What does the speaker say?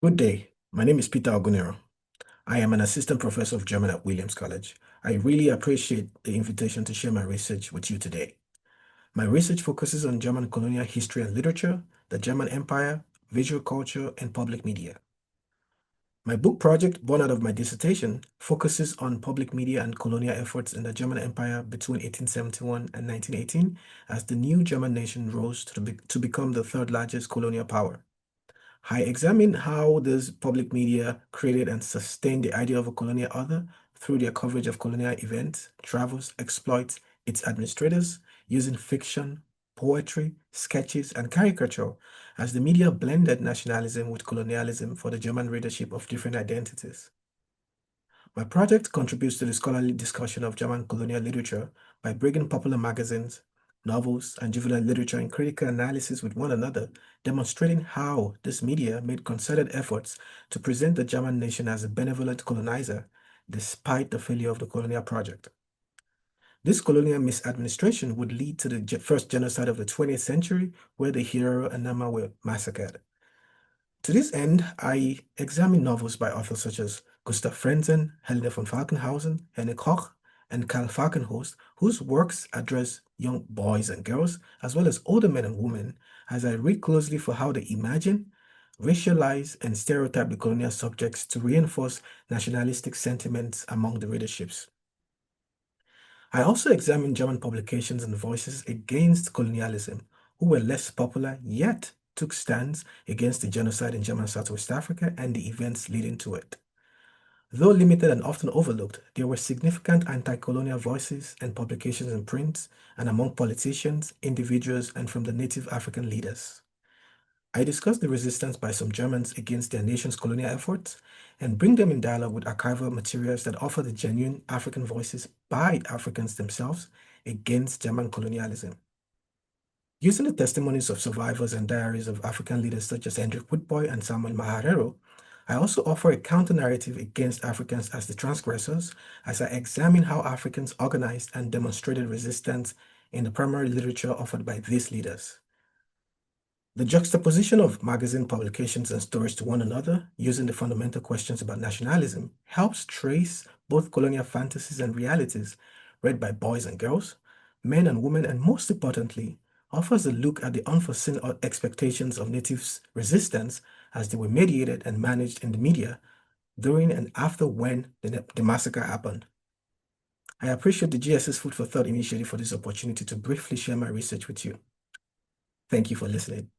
Good day. My name is Peter Ogunniran. I am an assistant professor of German at Williams College. I really appreciate the invitation to share my research with you today. My research focuses on German colonial history and literature, the German Empire, visual culture, and public media. My book project, born out of my dissertation, focuses on public media and colonial efforts in the German Empire between 1871 and 1918 as the new German nation rose to become the third largest colonial power. I examine how this public media created and sustained the idea of a colonial author through their coverage of colonial events, travels, exploits, its administrators, using fiction, poetry, sketches, and caricature as the media blended nationalism with colonialism for the German readership of different identities. My project contributes to the scholarly discussion of German colonial literature by bringing popular magazines, novels, and juvenile literature in critical analysis with one another, demonstrating how this media made concerted efforts to present the German nation as a benevolent colonizer, despite the failure of the colonial project. This colonial misadministration would lead to the first genocide of the 20th century, where the hero and Nama were massacred. To this end, I examine novels by authors such as Gustav Frenzen, Helena von Falkenhausen, Henning Koch, and Karl Falkenhorst, whose works address young boys and girls, as well as older men and women, as I read closely for how they imagine, racialize, and stereotype the colonial subjects to reinforce nationalistic sentiments among the readerships. I also examined German publications and voices against colonialism, who were less popular yet took stands against the genocide in German Southwest Africa and the events leading to it. Though limited and often overlooked, there were significant anti-colonial voices and publications in print and among politicians, individuals, and from the native African leaders. I discuss the resistance by some Germans against their nation's colonial efforts and bring them in dialogue with archival materials that offer the genuine African voices by Africans themselves against German colonialism. Using the testimonies of survivors and diaries of African leaders such as Hendrik Witbooi and Samuel Maharero, I also offer a counter-narrative against Africans as the transgressors as I examine how Africans organized and demonstrated resistance in the primary literature offered by these leaders. The juxtaposition of magazine publications and stories to one another, using the fundamental questions about nationalism, helps trace both colonial fantasies and realities read by boys and girls, men and women, and most importantly, offers a look at the unforeseen expectations of natives' resistance as they were mediated and managed in the media during and after when the massacre happened. I appreciate the GSS Food for Thought initiative for this opportunity to briefly share my research with you. Thank you for listening.